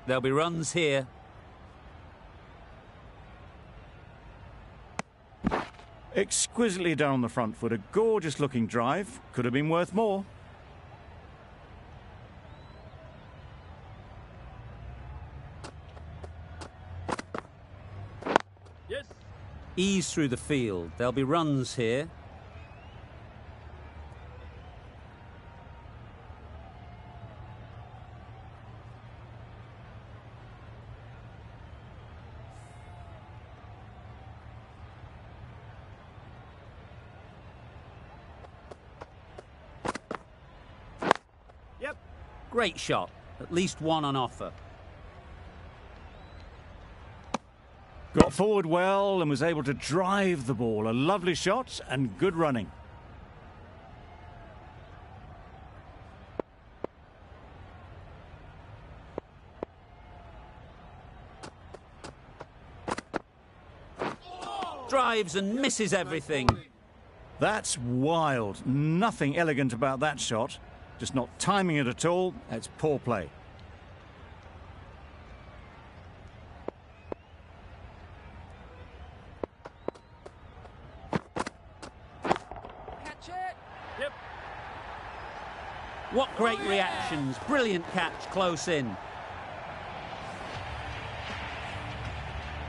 There'll be runs here. Exquisitely down the front foot, a gorgeous looking drive. Could have been worth more. Yes. Ease through the field. There'll be runs here. Yep. Great shot. At least one on offer. Got forward well and was able to drive the ball. A lovely shot and good running. Drives and misses everything. That's wild. Nothing elegant about that shot. Just not timing it at all. It's poor play. Catch it. Yep. What great reactions. Brilliant catch close in.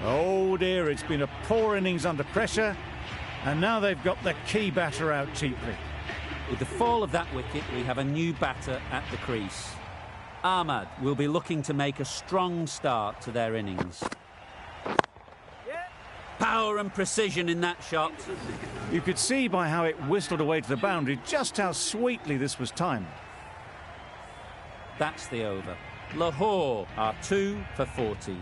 Oh dear, it's been a poor innings under pressure. And now they've got the key batter out cheaply. With the fall of that wicket, we have a new batter at the crease. Ahmad will be looking to make a strong start to their innings. Power and precision in that shot. You could see by how it whistled away to the boundary just how sweetly this was timed. That's the over. Lahore are 2 for 14.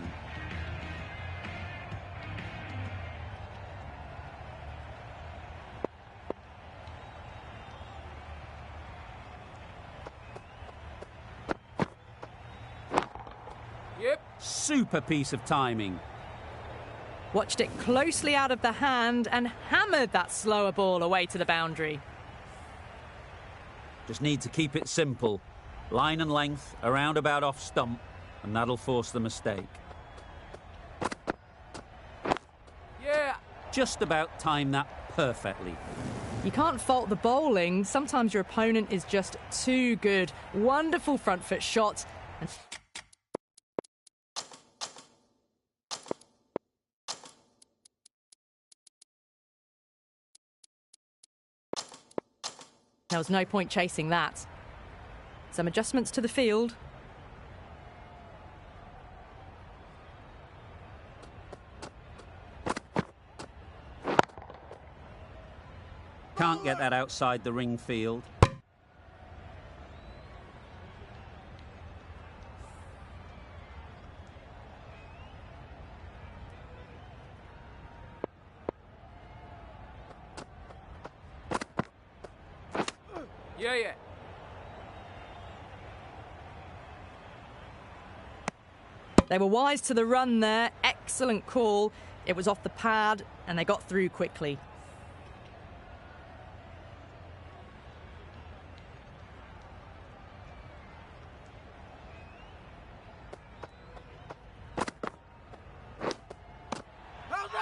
Super piece of timing. Watched it closely out of the hand and hammered that slower ball away to the boundary. Just need to keep it simple. Line and length, around about off stump, and that'll force the mistake. Yeah. Just about timed that perfectly. You can't fault the bowling. Sometimes your opponent is just too good. Wonderful front foot shot. And there was no point chasing that. Some adjustments to the field. Can't get that outside the ring field. Yeah. They were wise to the run there. Excellent call. It was off the pad and they got through quickly.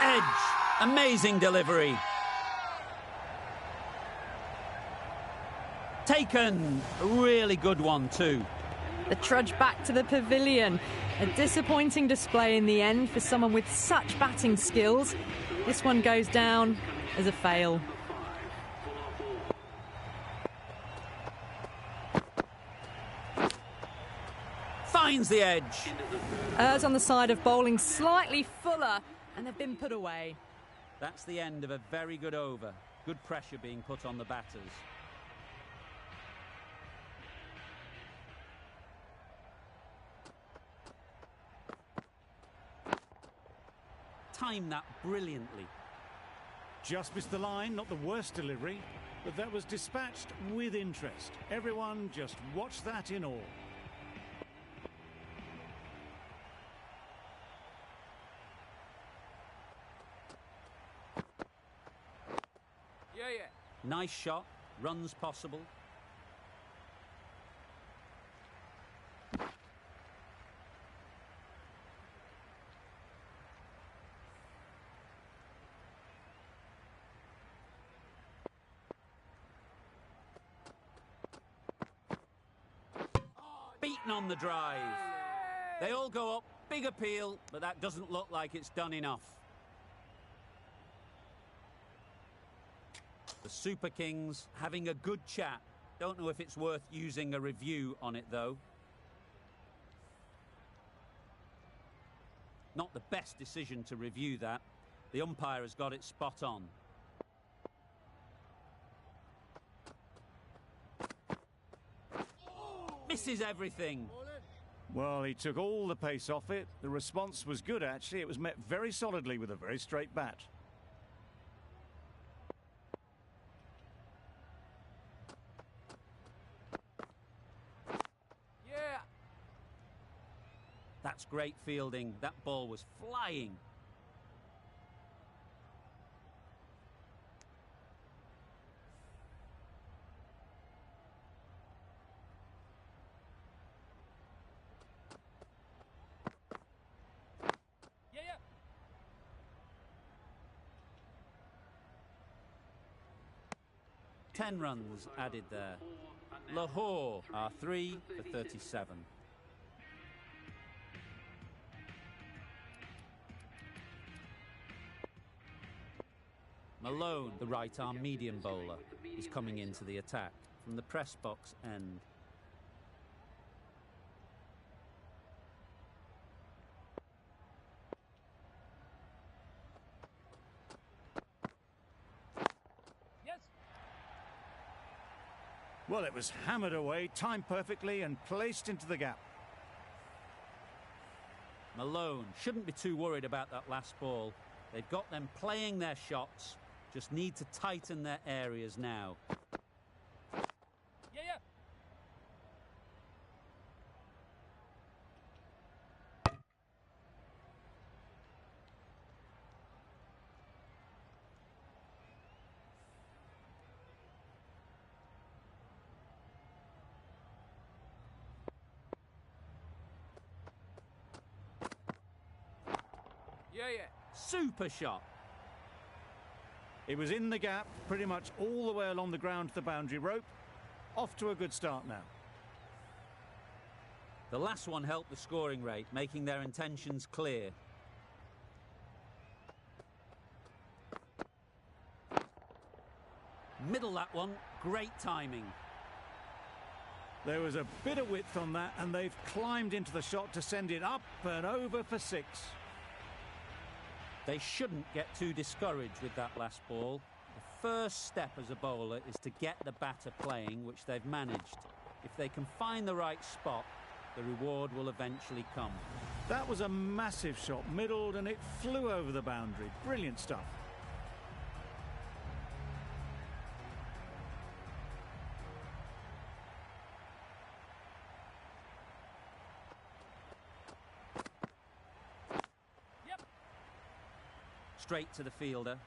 Edge. Amazing delivery. Taken. A really good one too. The trudge back to the pavilion. A disappointing display in the end for someone with such batting skills. This one goes down as a fail. Finds the edge. Errs on the side of bowling slightly fuller, and they've been put away. That's the end of a very good over. Good pressure being put on the batters. Timed that brilliantly. Just missed the line, not the worst delivery, but that was dispatched with interest. Everyone just watched that in awe. Yeah. Nice shot, runs possible. beaten on the drive. They all go up, big appeal, but that doesn't look like it's done enough. The Super Kings having a good chat. Don't know if it's worth using a review on it, though. Not the best decision to review that. The umpire has got it spot on. Misses everything. Well, he took all the pace off it. The response was good, actually. It was met very solidly with a very straight bat. Yeah. That's great fielding. That ball was flying. Yeah. 10 runs added there. Lahore are 3 for 37. Malone, the right-arm medium bowler, is coming into the attack from the press box end. Yes. Well, it was hammered away, timed perfectly and placed into the gap. Malone shouldn't be too worried about that last ball. They've got them playing their shots, just need to tighten their areas now. Yeah. Yeah. Super shot. It was in the gap, pretty much all the way along the ground to the boundary rope. Off to a good start now. The last one helped the scoring rate, making their intentions clear. Middle that one, great timing. There was a bit of width on that and they've climbed into the shot to send it up and over for 6. They shouldn't get too discouraged with that last ball. The first step as a bowler is to get the batter playing, which they've managed. If they can find the right spot, the reward will eventually come. That was a massive shot, middled, and it flew over the boundary. Brilliant stuff. Straight to the fielder.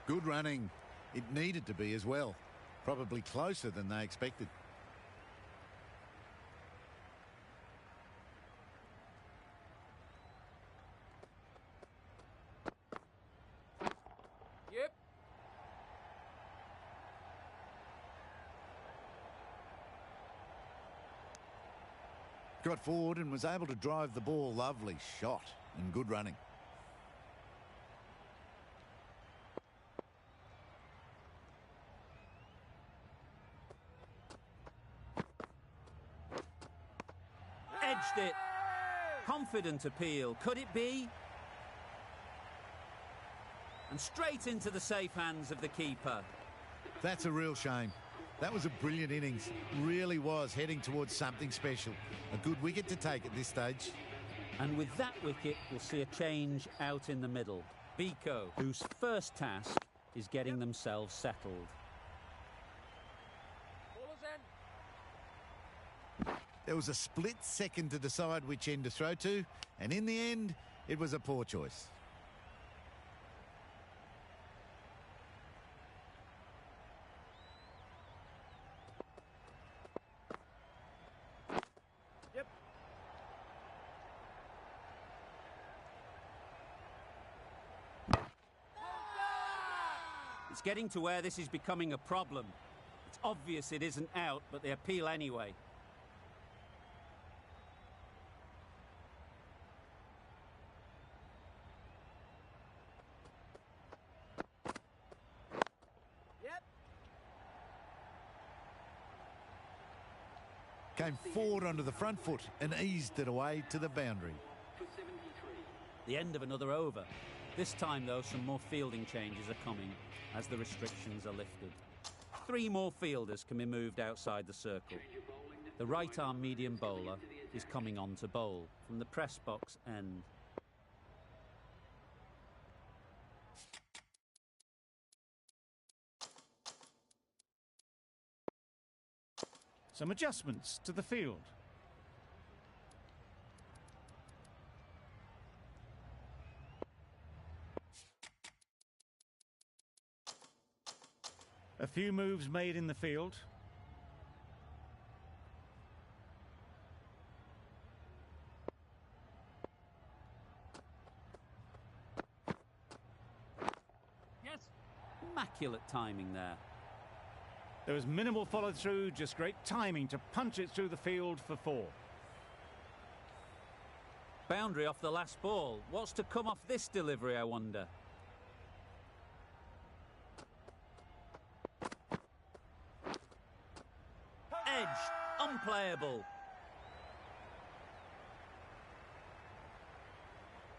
Good running. It needed to be as well. Probably closer than they expected. Yep. Got forward and was able to drive the ball. Lovely shot and good running. Edged it. Confident appeal. Could it be? And straight into the safe hands of the keeper. That's a real shame. That was a brilliant innings. Really was heading towards something special. A good wicket to take at this stage. And with that wicket, we'll see a change out in the middle. Biko, whose first task is getting themselves settled. There was a split second to decide which end to throw to, and in the end, it was a poor choice. Yep. It's getting to where this is becoming a problem. It's obvious it isn't out, but they appeal anyway. Came forward onto the front foot and eased it away to the boundary. The end of another over. This time, though, some more fielding changes are coming as the restrictions are lifted. 3 more fielders can be moved outside the circle. The right-arm medium bowler is coming on to bowl from the press box end. Some adjustments to the field. A few moves made in the field. Yes. Immaculate timing there. There was minimal follow-through, just great timing to punch it through the field for 4. Boundary off the last ball. What's to come off this delivery, I wonder? Edged. Unplayable.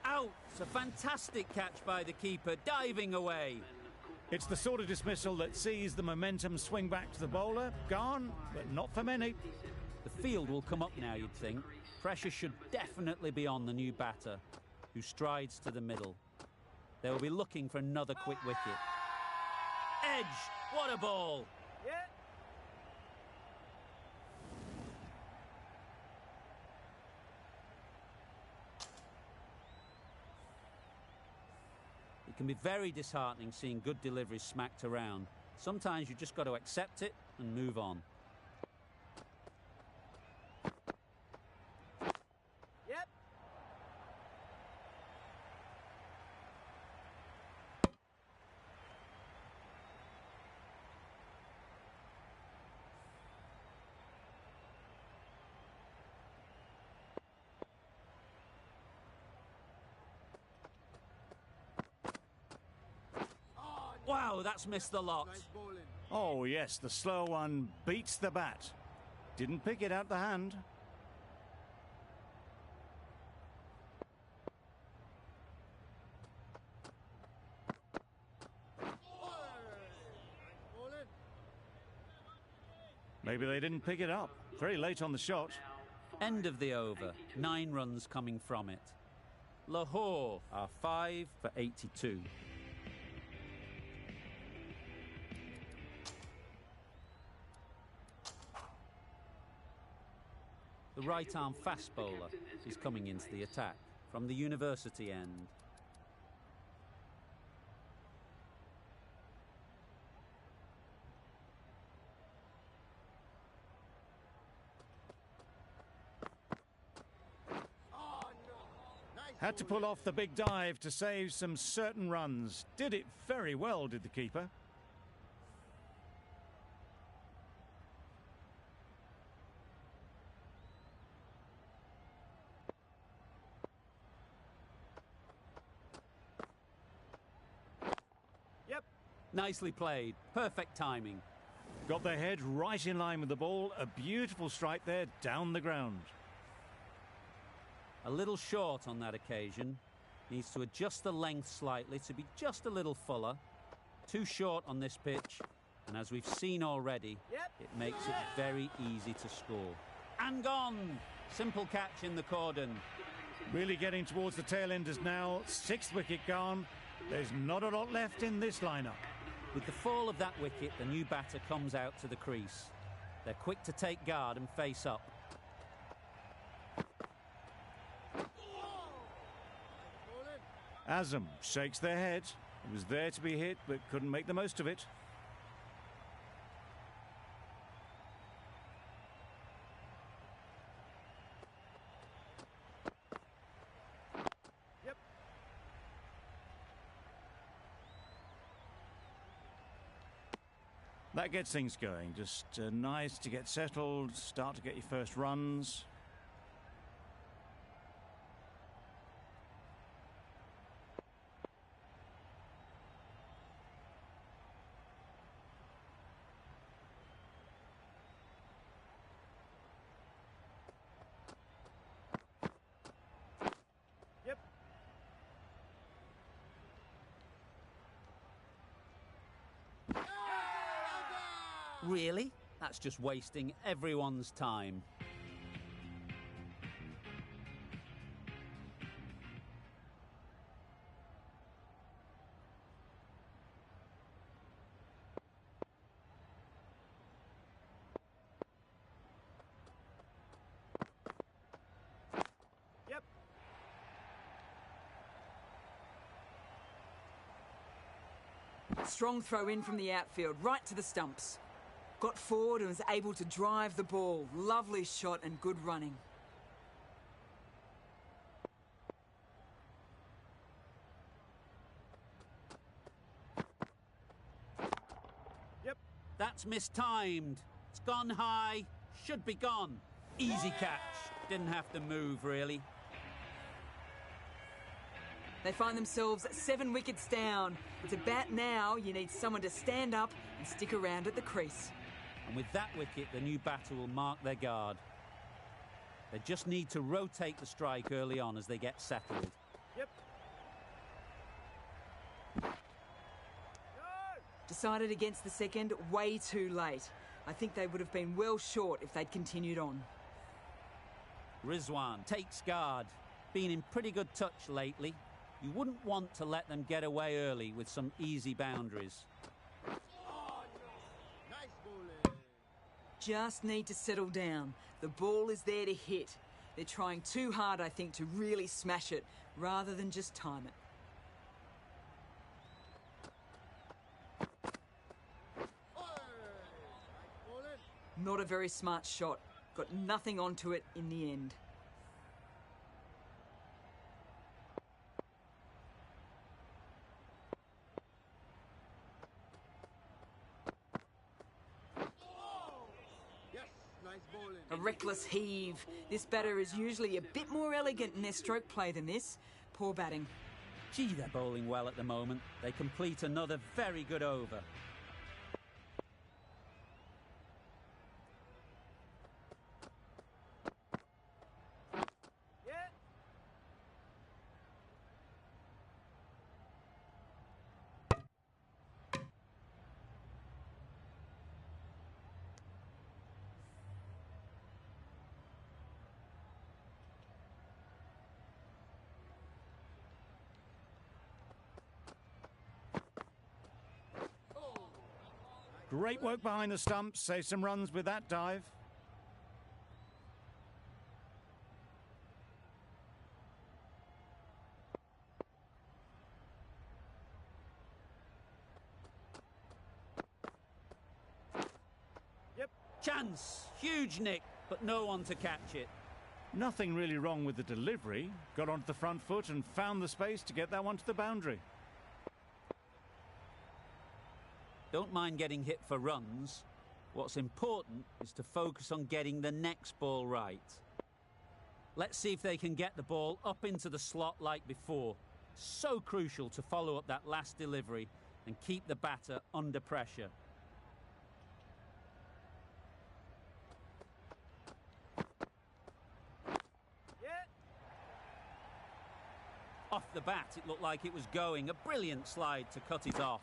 Out. It's a fantastic catch by the keeper, diving away. It's the sort of dismissal that sees the momentum swing back to the bowler. Gone, but not for many. The field will come up now, you'd think. Pressure should definitely be on the new batter, who strides to the middle. They will be looking for another quick wicket. Edge! What a ball! Yeah. It can be very disheartening seeing good deliveries smacked around. Sometimes you've just got to accept it and move on. Yep. Wow, that's missed the lot. Oh yes, the slow one beats the bat. Didn't pick it out the hand. Maybe they didn't pick it up. Very late on the shot. End of the over. 9 runs coming from it. Lahore are 5 for 82. The right-arm fast bowler is coming into the attack from the university end. Had to pull off the big dive to save some certain runs. Did it very well, did the keeper. Nicely played. Perfect timing. Got their head right in line with the ball. A beautiful strike there down the ground. A little short on that occasion. Needs to adjust the length slightly to be just a little fuller. Too short on this pitch. And as we've seen already, it makes it very easy to score. And gone! Simple catch in the cordon. Really getting towards the tail enders now. 6th wicket gone. There's not a lot left in this lineup. With the fall of that wicket, the new batter comes out to the crease. They're quick to take guard and face up. Azam shakes their head. It was there to be hit, but couldn't make the most of it. That gets things going. Just nice to get settled, start to get your first runs. Really? That's just wasting everyone's time. Yep. Strong throw in from the outfield, right to the stumps. Got forward and was able to drive the ball. Lovely shot and good running. Yep. That's mistimed. It's gone high. Should be gone. Easy catch. Didn't have to move, really. They find themselves 7 wickets down. To bat now, you need someone to stand up and stick around at the crease. And with that wicket, the new batter will mark their guard. They just need to rotate the strike early on as they get settled. Yep. Decided against the second way too late. I think they would have been well short if they'd continued on. Rizwan takes guard. Been in pretty good touch lately. You wouldn't want to let them get away early with some easy boundaries. Just need to settle down. The ball is there to hit. They're trying too hard, I think, to really smash it, rather than just time it. Not a very smart shot. Got nothing onto it in the end. A reckless heave. This batter is usually a bit more elegant in their stroke play than this. Poor batting. Gee, they're bowling well at the moment. They complete another very good over. Great work behind the stumps. Save some runs with that dive. Yep. Chance. Huge nick, but no one to catch it. Nothing really wrong with the delivery. Got onto the front foot and found the space to get that one to the boundary. Don't mind getting hit for runs. What's important is to focus on getting the next ball right. Let's see if they can get the ball up into the slot like before. So crucial to follow up that last delivery and keep the batter under pressure. Off the bat, it looked like it was going. A brilliant slide to cut it off.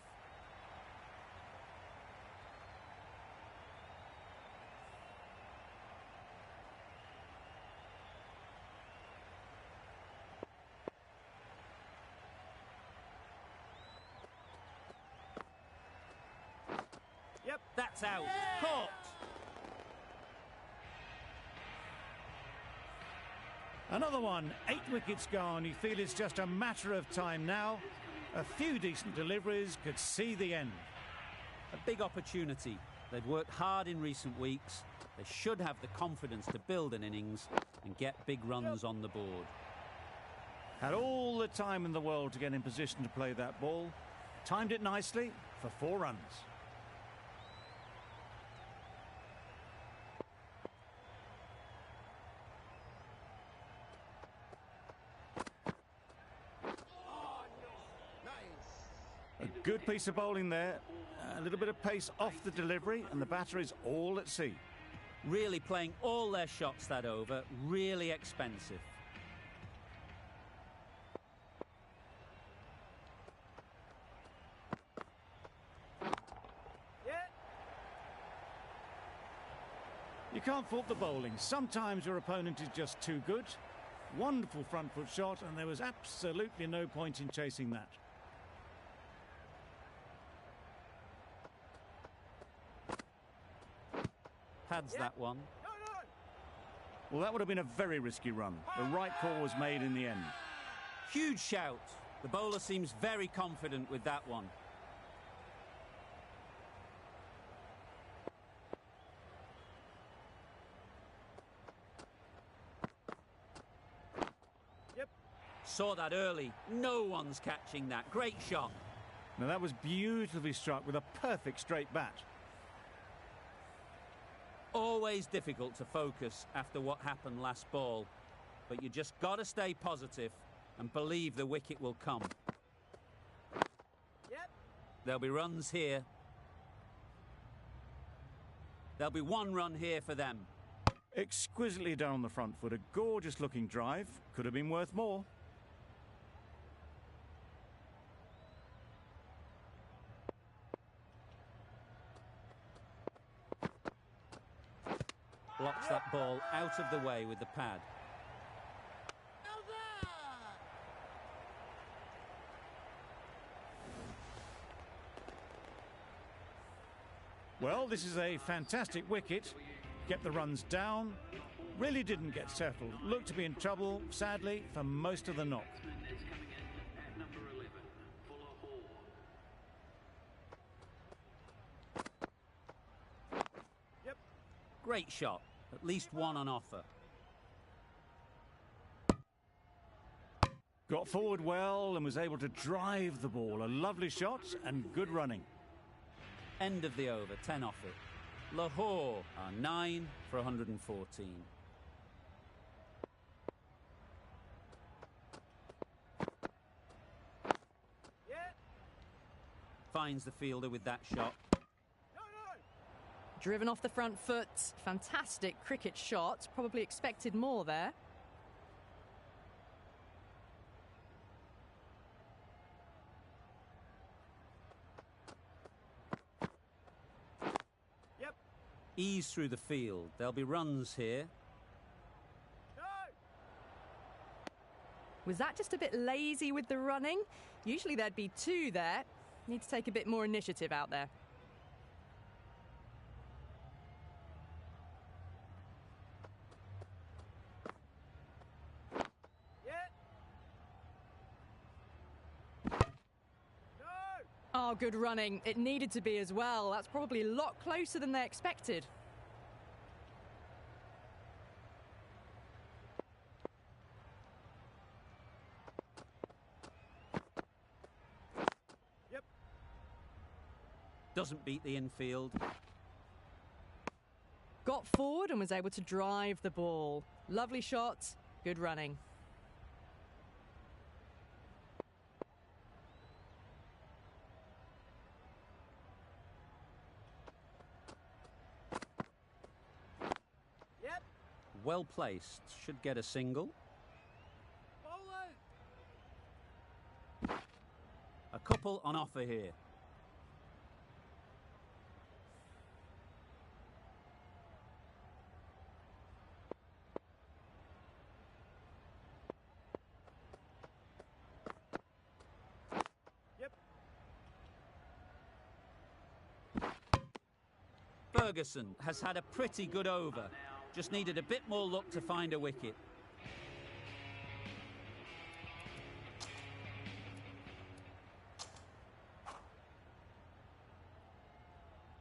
Yep. That's out. Caught. Another one. 8 wickets gone. You feel it's just a matter of time now. A few decent deliveries could see the end. A big opportunity. They've worked hard in recent weeks. They should have the confidence to build an innings and get big runs on the board. Had all the time in the world to get in position to play that ball. Timed it nicely for 4 runs. Good piece of bowling there. A little bit of pace off the delivery, and the batter is all at sea. Really playing all their shots that over, really expensive. You can't fault the bowling. Sometimes your opponent is just too good. Wonderful front foot shot, and there was absolutely no point in chasing that. Pads that one. Well, that would have been a very risky run. The right call was made in the end. Huge shout. The bowler seems very confident with that one. Saw that early. No one's catching that. Great shot. Now that was beautifully struck with a perfect straight bat. Always difficult to focus after what happened last ball, but you just got to stay positive and believe the wicket will come. There'll be runs here. There'll be one run here for them. Exquisitely done on the front foot. A gorgeous looking drive. Could have been worth more. Blocks that ball out of the way with the pad. Well, this is a fantastic wicket. Get the runs down. Really didn't get settled. Looked to be in trouble, sadly, for most of the knock. Great shot. At least one on offer. Got forward well and was able to drive the ball. A lovely shot and good running. End of the over, 10 off it. Lahore are 9 for 114. Finds the fielder with that shot. Driven off the front foot. Fantastic cricket shot. Probably expected more there. Ease through the field. There'll be runs here. Was that just a bit lazy with the running? Usually there'd be 2 there. Need to take a bit more initiative out there. Oh, good running. It needed to be as well. That's probably a lot closer than they expected. Doesn't beat the infield. Got forward and was able to drive the ball. Lovely shot. Good running. Well placed. Should get a single. A couple on offer here. Ferguson has had a pretty good over. Just needed a bit more luck to find a wicket.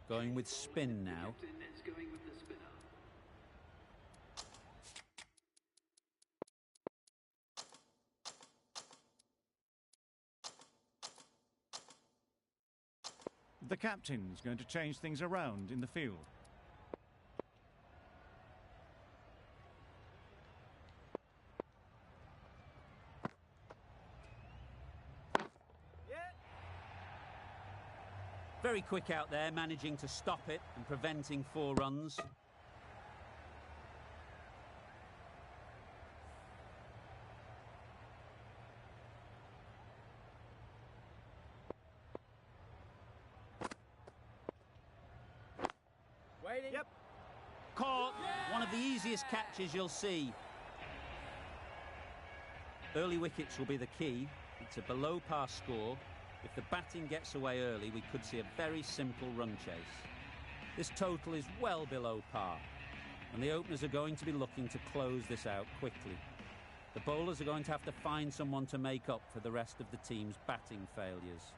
Going with spin now. The captain's going to change things around in the field. Very quick out there, managing to stop it and preventing 4 runs. Waiting. Yep. Caught. One of the easiest catches you'll see. Early wickets will be the key. It's a below par score. If the batting gets away early, we could see a very simple run chase. This total is well below par, and the openers are going to be looking to close this out quickly. The bowlers are going to have to find someone to make up for the rest of the team's batting failures.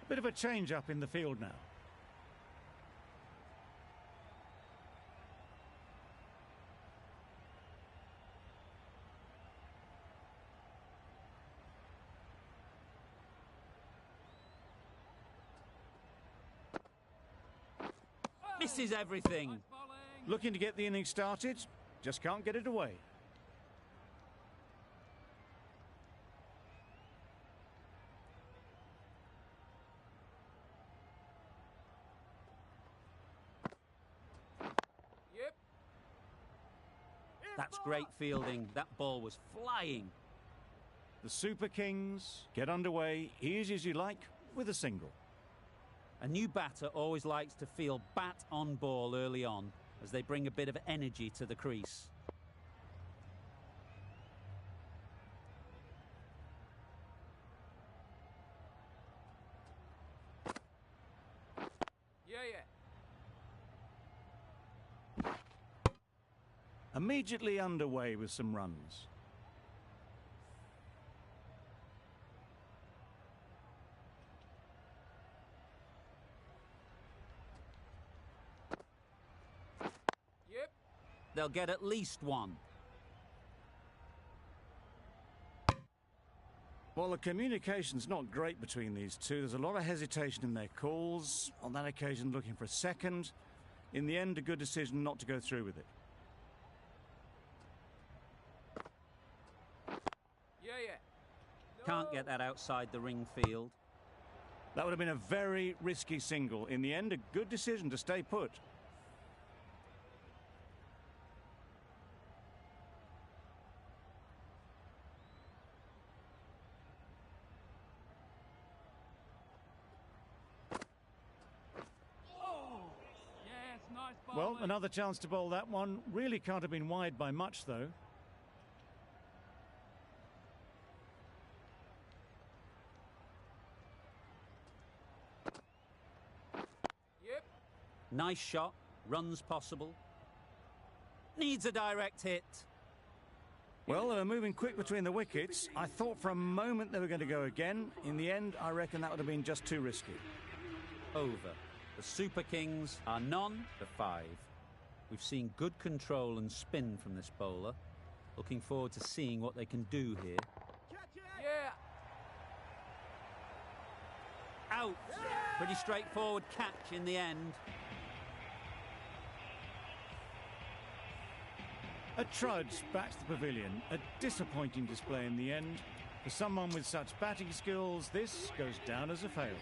A bit of a change-up in the field now. Misses everything. Looking to get the innings started, just can't get it away. Yep. That's great fielding. That ball was flying. The Super Kings get underway, easy as you like, with a single. A new batter always likes to feel bat on ball early on, as they bring a bit of energy to the crease. Yeah. Immediately underway with some runs. Yep. They'll get at least 1. Well, the communication's not great between these two. There's a lot of hesitation in their calls. On that occasion, looking for a second. In the end, a good decision not to go through with it. Yeah. Can't get that outside the ring field. That would have been a very risky single. In the end, a good decision to stay put. Yes, nice ball. Well, another chance to bowl that one. Really can't have been wide by much, though. Yep. Nice shot. Runs possible. Needs a direct hit. Well, they were moving quick between the wickets. I thought for a moment they were going to go again. In the end, I reckon that would have been just too risky. Over. The Super Kings are none for 5. We've seen good control and spin from this bowler. Looking forward to seeing what they can do here. Yeah. Out. Pretty straightforward catch in the end. A trudge back to the pavilion. A disappointing display in the end. For someone with such batting skills, this goes down as a fail.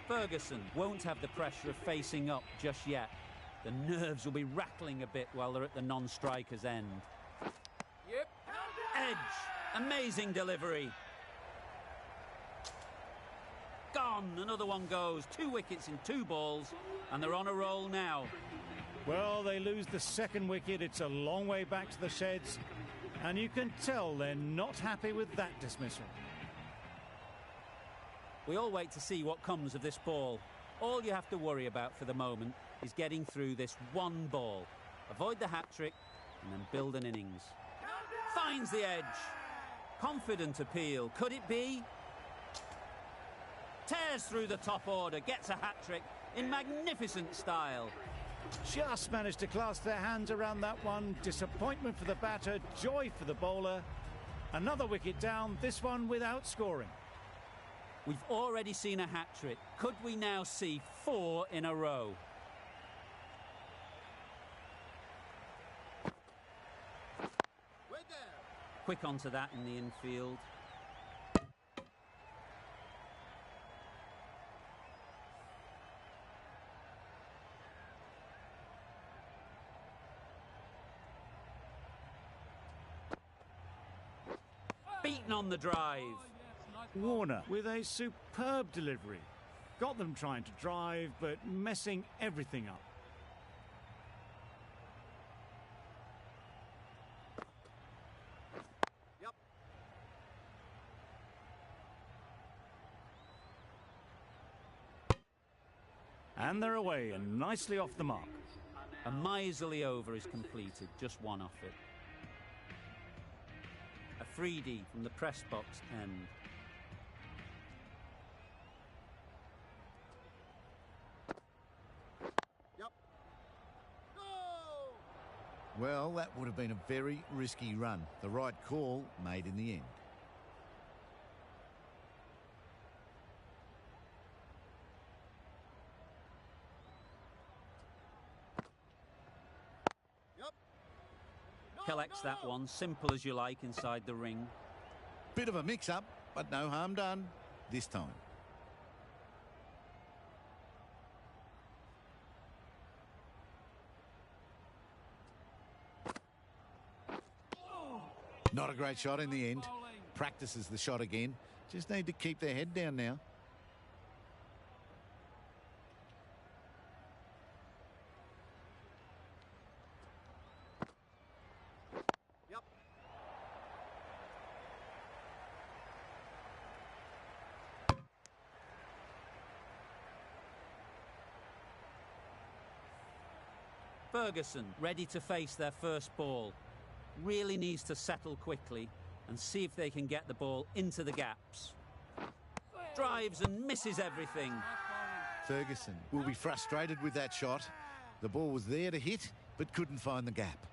Ferguson won't have the pressure of facing up just yet. The nerves will be rattling a bit while they're at the non-striker's end. Yep. Edge. Amazing delivery. Gone. Another one goes. 2 wickets in 2 balls, and they're on a roll now. Well, they lose the second wicket. It's a long way back to the sheds. And you can tell they're not happy with that dismissal. We all wait to see what comes of this ball. All you have to worry about for the moment is getting through this one ball. Avoid the hat-trick and then build an innings. Finds the edge. Confident appeal. Could it be? Tears through the top order. Gets a hat-trick in magnificent style. Just managed to clasp their hands around that one. Disappointment for the batter, joy for the bowler. Another wicket down, this one without scoring. We've already seen a hat-trick. Could we now see 4 in a row? Quick onto that in the infield. Beaten on the drive. Warner with a superb delivery. Got them trying to drive, but messing everything up. And they're away and nicely off the mark. A miserly over is completed, just one off it. A freebie from the press box end. Well, that would have been a very risky run. The right call made in the end. Collects that one, simple as you like, inside the ring. Bit of a mix-up, but no harm done this time. Not a great shot in the end. Practices the shot again. Just need to keep their head down now. Ferguson ready to face their first ball. Really needs to settle quickly and see if they can get the ball into the gaps. Drives and misses everything. Ferguson will be frustrated with that shot. The ball was there to hit, but couldn't find the gap.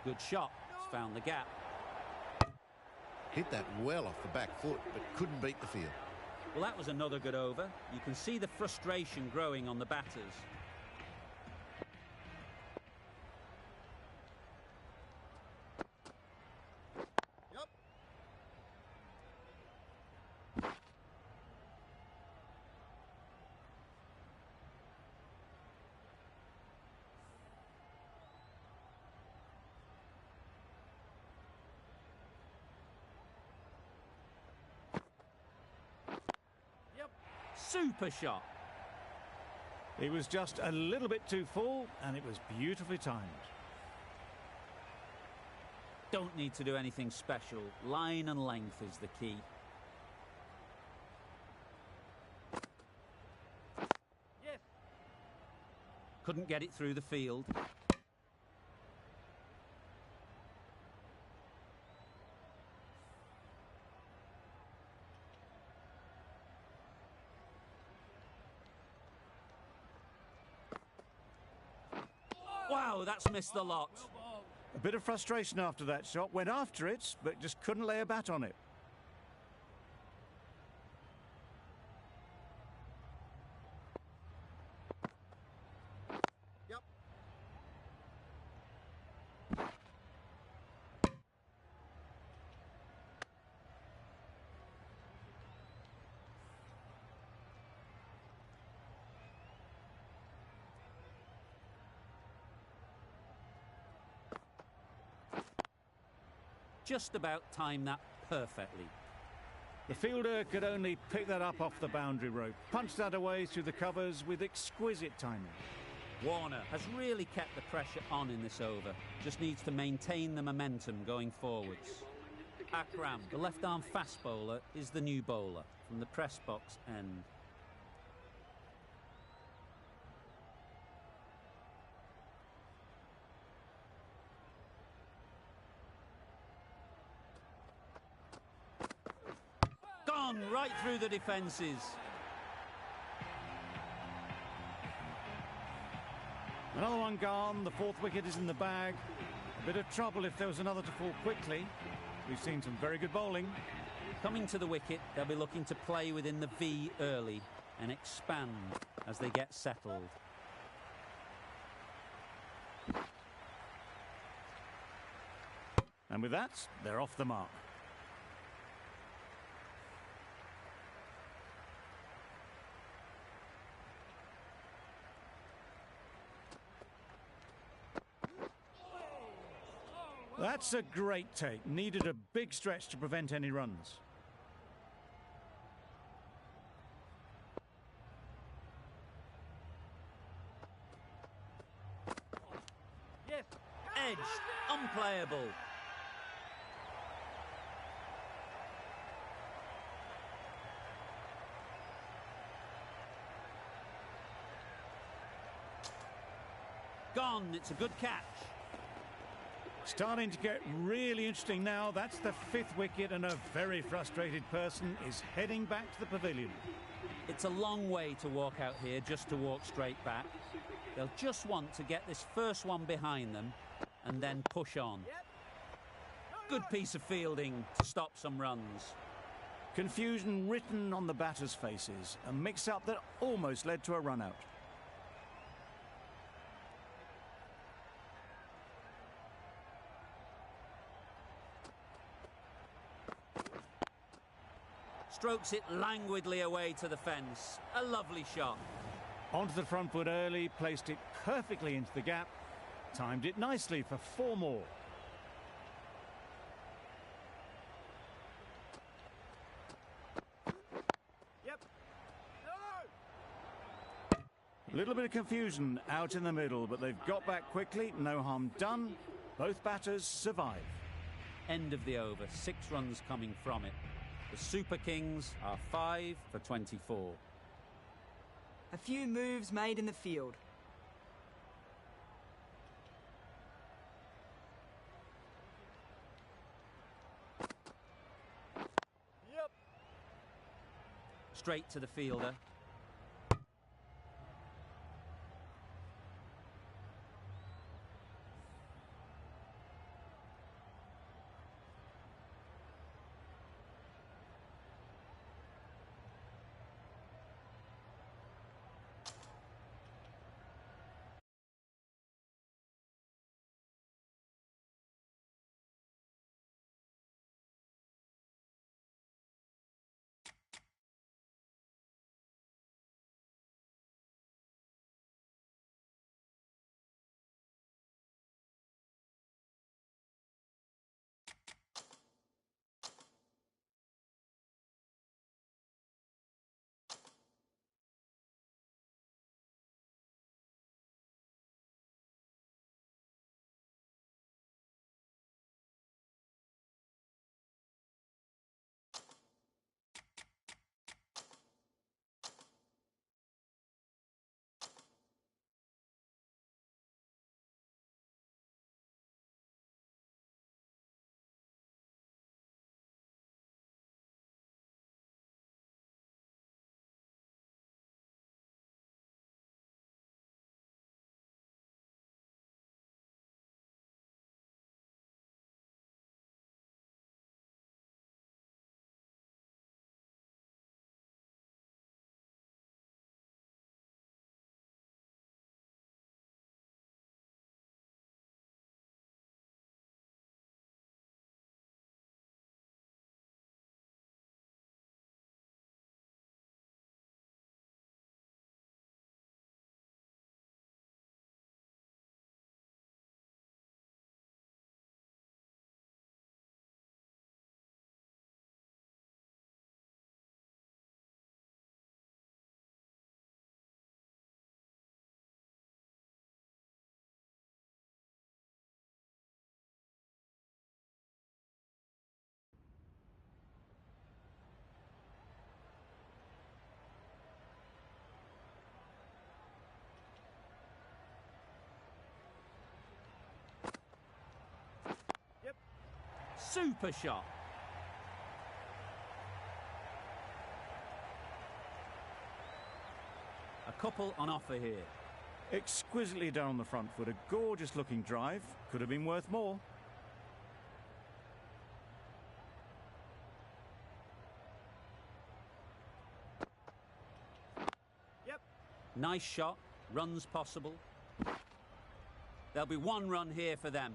Good shot. It's found the gap. Hit that well off the back foot, but couldn't beat the field. Well, that was another good over. You can see the frustration growing on the batters. Super shot. It was just a little bit too full, and it was beautifully timed. Don't need to do anything special. Line and length is the key. Yes. Couldn't get it through the field. Wow, that's missed the lot. A bit of frustration after that shot. Went after it, but just couldn't lay a bat on it. Just about timed that perfectly. The fielder could only pick that up off the boundary rope. Punched that away through the covers with exquisite timing. Warner has really kept the pressure on in this over. Just needs to maintain the momentum going forwards. Akram, the left-arm fast bowler, is the new bowler from the press box end. Gone right through the defences. Another one gone. The fourth wicket is in the bag. A bit of trouble if there was another to fall quickly. We've seen some very good bowling. Coming to the wicket, they'll be looking to play within the V early. and expand as they get settled. And with that, they're off the mark. That's a great take. Needed a big stretch to prevent any runs. Yes. Edged, unplayable. Gone, it's a good catch. Starting to get really interesting now. That's the 5th wicket, and a very frustrated person is heading back to the pavilion. It's a long way to walk out here just to walk straight back. They'll just want to get this first one behind them and then push on. Good piece of fielding to stop some runs. Confusion written on the batters' faces. A mix-up that almost led to a run-out. Strokes it languidly away to the fence. A lovely shot. Onto the front foot early, placed it perfectly into the gap. Timed it nicely for 4 more. Yep. No! A little bit of confusion out in the middle, but they've got back quickly. No harm done. Both batters survive. End of the over. 6 runs coming from it. The Super Kings are 5 for 24. A few moves made in the field. Yep. Straight to the fielder. Super shot. A couple on offer here. Exquisitely done on the front foot. A gorgeous looking drive. Could have been worth more. Nice shot, runs possible. There'll be one run here for them.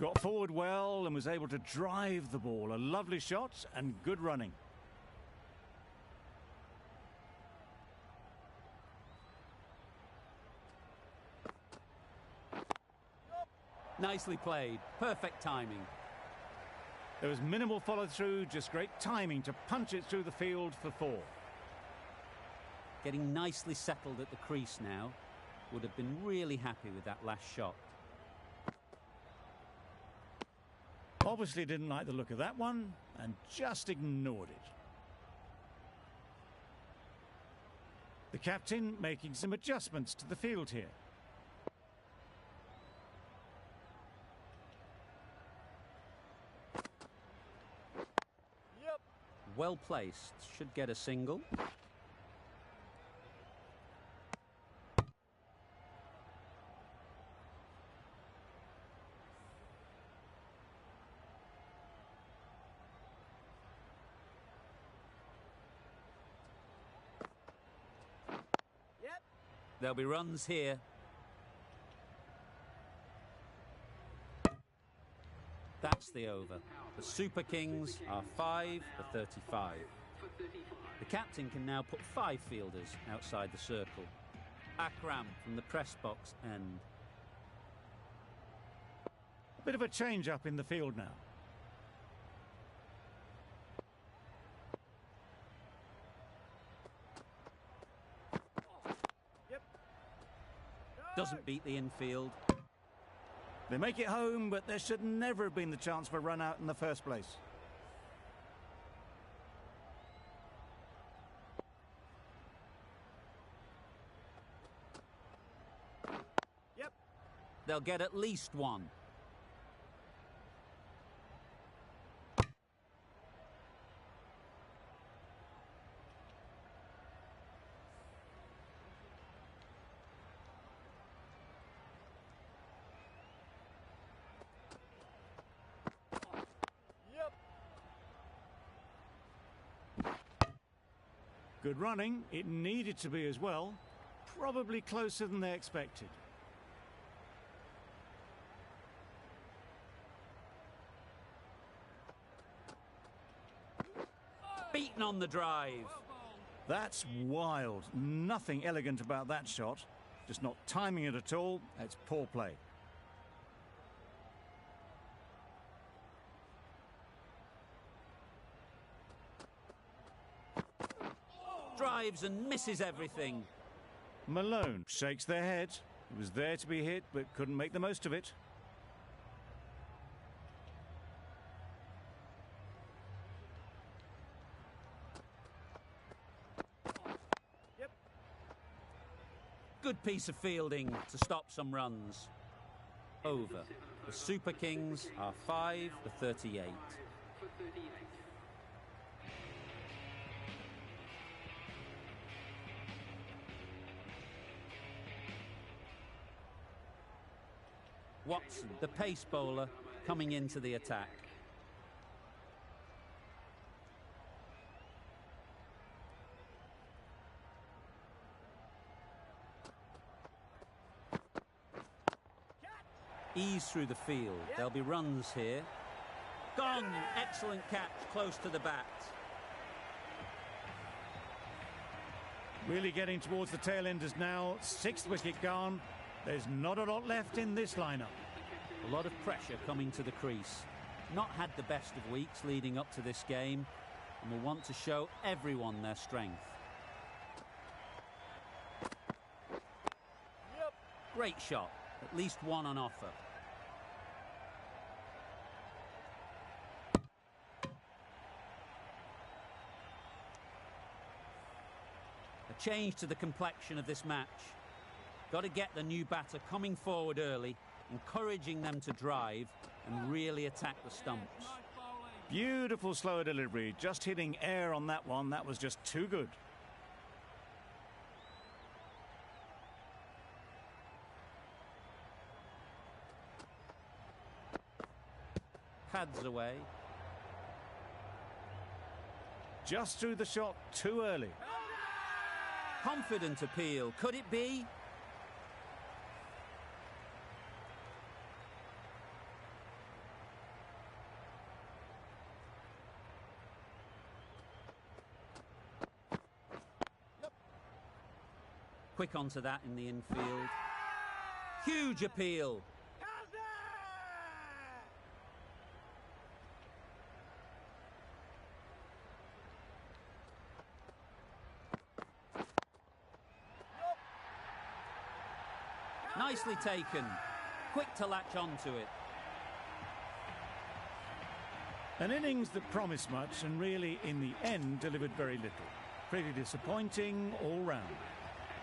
Got forward well and was able to drive the ball. A lovely shot and good running. Nicely played. Perfect timing. There was minimal follow-through, just great timing to punch it through the field for 4. Getting nicely settled at the crease now. Would have been really happy with that last shot. Obviously didn't like the look of that one and just ignored it. The captain making some adjustments to the field here. Yep. Well placed. Should get a single. Yep. There'll be runs here. That's the over. The Super Kings are 5 for 35. The captain can now put 5 fielders outside the circle. Akram from the press box end. A bit of a change up in the field now. Yep. Doesn't beat the infield. They make it home, but there should never have been the chance for a run out in the first place. Yep. They'll get at least one. Yep. Good running. It needed to be as well. Probably closer than they expected. Beaten on the drive. That's wild. Nothing elegant about that shot. Just not timing it at all. It's poor play. Drives and misses everything. Malone shakes their head. It was there to be hit, but couldn't make the most of it. Yep. Good piece of fielding to stop some runs. Over. The Super Kings are 5 for 38. Watson, the pace bowler, coming into the attack. Ease through the field. There'll be runs here. Gone! Excellent catch, close to the bat. Really getting towards the tail enders now. 6th wicket gone. There's not a lot left in this lineup. A lot of pressure coming to the crease. Not had the best of weeks leading up to this game and will want to show everyone their strength. Yep. Great shot. At least one on offer. A change to the complexion of this match. Got to get the new batter coming forward early, encouraging them to drive and really attack the stumps. Beautiful slower delivery. Just hitting air on that one. That was just too good. Pads away. Just threw the shot too early. Confident appeal. Could it be? Quick onto that in the infield. Huge appeal. Nicely taken. Quick to latch onto it. An innings that promised much and really, in the end, delivered very little. Pretty disappointing all round.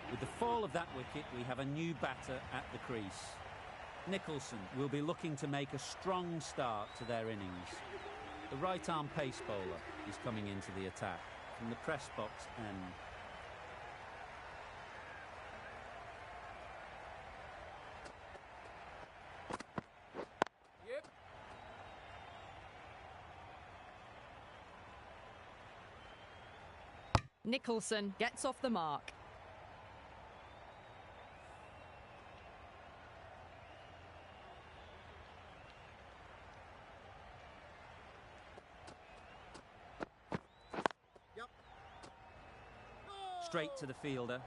With the fall of that wicket, we have a new batter at the crease. Nicholson will be looking to make a strong start to their innings. The right-arm pace bowler is coming into the attack from the press box end. Nicholson gets off the mark. Straight to the fielder.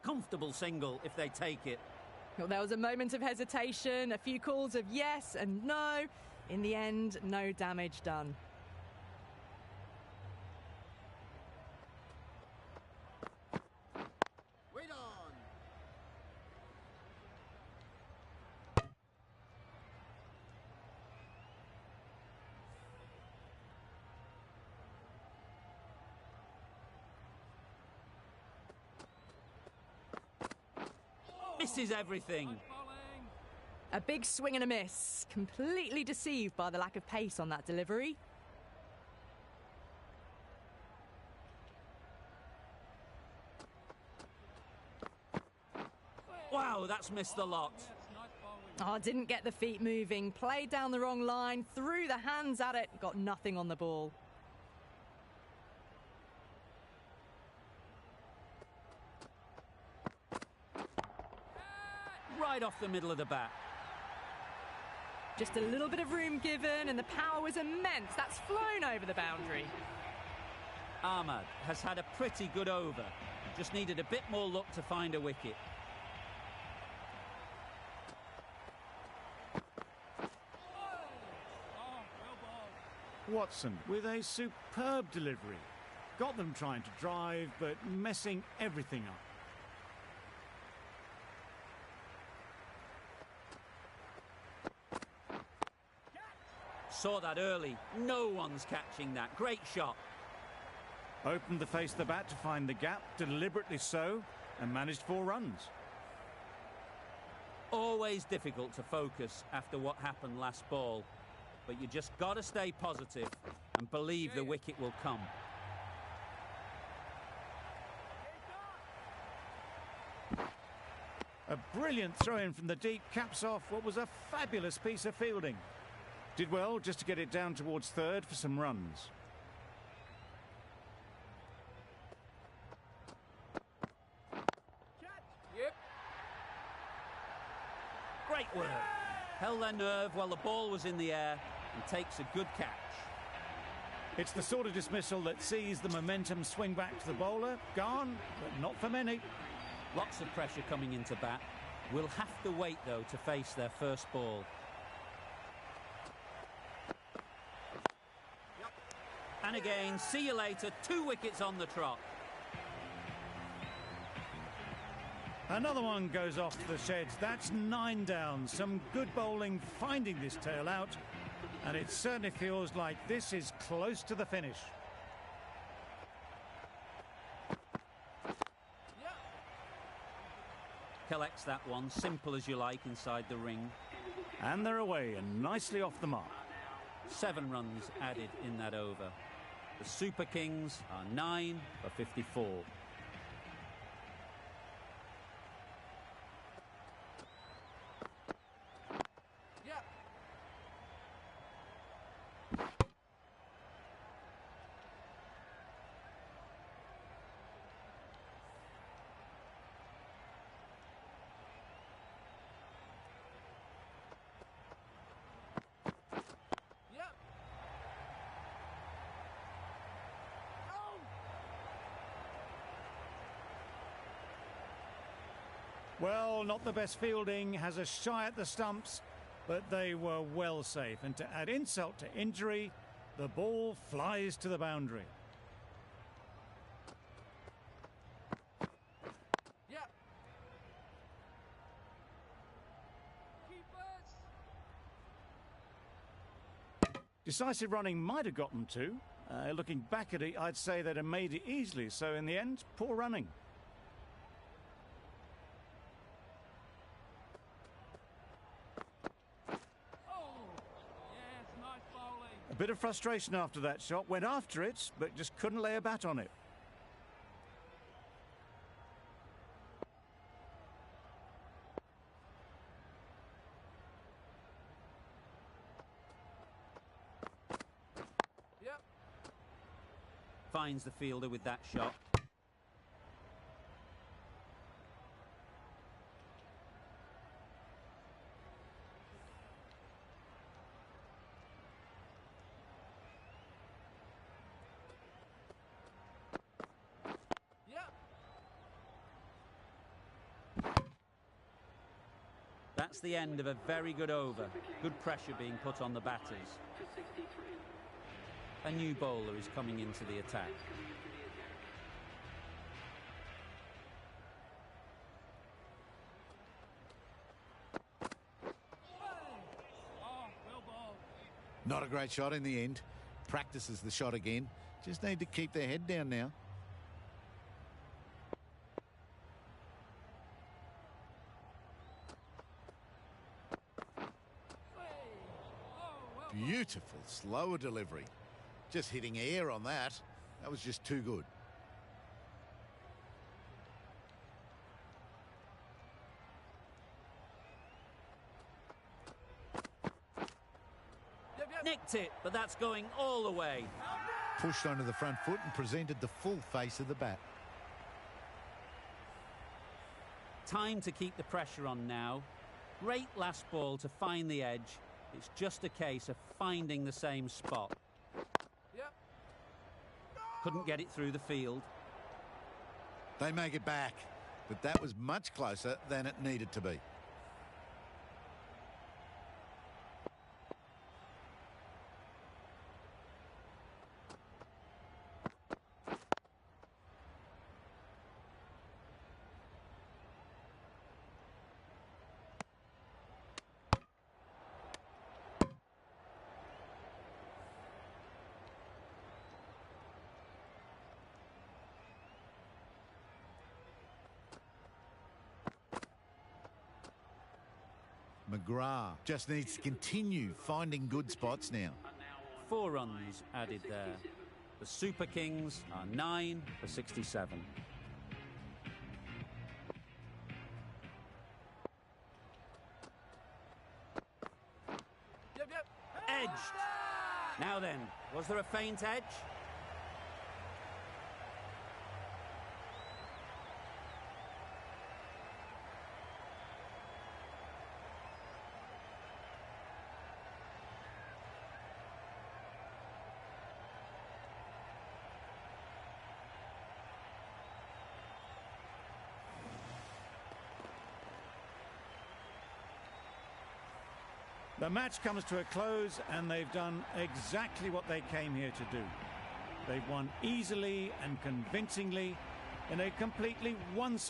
Comfortable single if they take it. Well, there was a moment of hesitation, a few calls of yes and no. In the end, no damage done. Wait on. Misses everything. A big swing and a miss. Completely deceived by the lack of pace on that delivery. Wow, that's missed the lot. Oh, didn't get the feet moving. Played down the wrong line. Threw the hands at it. Got nothing on the ball. Right off the middle of the bat. Just a little bit of room given and the power was immense. That's flown over the boundary. Ahmad has had a pretty good over. Just needed a bit more luck to find a wicket. Watson with a superb delivery. Got them trying to drive, but messing everything up. Saw that early. No one's catching that. Great shot. Opened the face of the bat to find the gap, deliberately so, and managed 4 runs. Always difficult to focus after what happened last ball. But you just got to stay positive and believe the wicket will come. A brilliant throw-in from the deep caps off what was a fabulous piece of fielding. Did well just to get it down towards third for some runs. Great work. Held their nerve while the ball was in the air and takes a good catch. It's the sort of dismissal that sees the momentum swing back to the bowler. Gone, but not for many. Lots of pressure coming into bat. We'll have to wait, though, to face their first ball. And again, see you later. 2 wickets on the trot. Another one goes off the sheds. That's 9 down. Some good bowling finding this tail out. And it certainly feels like this is close to the finish. Collects that one, simple as you like, inside the ring. And they're away and nicely off the mark. 7 runs added in that over. The Super Kings are 9 for 54. Well, not the best fielding, has a shy at the stumps, but they were well safe. And to add insult to injury, the ball flies to the boundary. Yep. Decisive running might have gotten two. Looking back at it, I'd say they'd have made it easily. So in the end, poor running. A bit of frustration after that shot. Went after it, but just couldn't lay a bat on it. Yep. Finds the fielder with that shot. That's the end of a very good over. Good pressure being put on the batters. A new bowler is coming into the attack. Not a great shot in the end. Practices the shot again. Just need to keep their head down now. Beautiful, slower delivery. Just hitting air on that. That was just too good. Nicked it, but that's going all the way. Pushed onto the front foot and presented the full face of the bat. Time to keep the pressure on now. Great last ball to find the edge. It's just a case of finding the same spot. Yep. Couldn't get it through the field. They make it back, but that was much closer than it needed to be. McGrath just needs to continue finding good spots now. 4 runs added there. The Super Kings are 9 for 67. Yep. Edged. Now then, was there a faint edge? The match comes to a close and they've done exactly what they came here to do. They've won easily and convincingly in a completely one-sided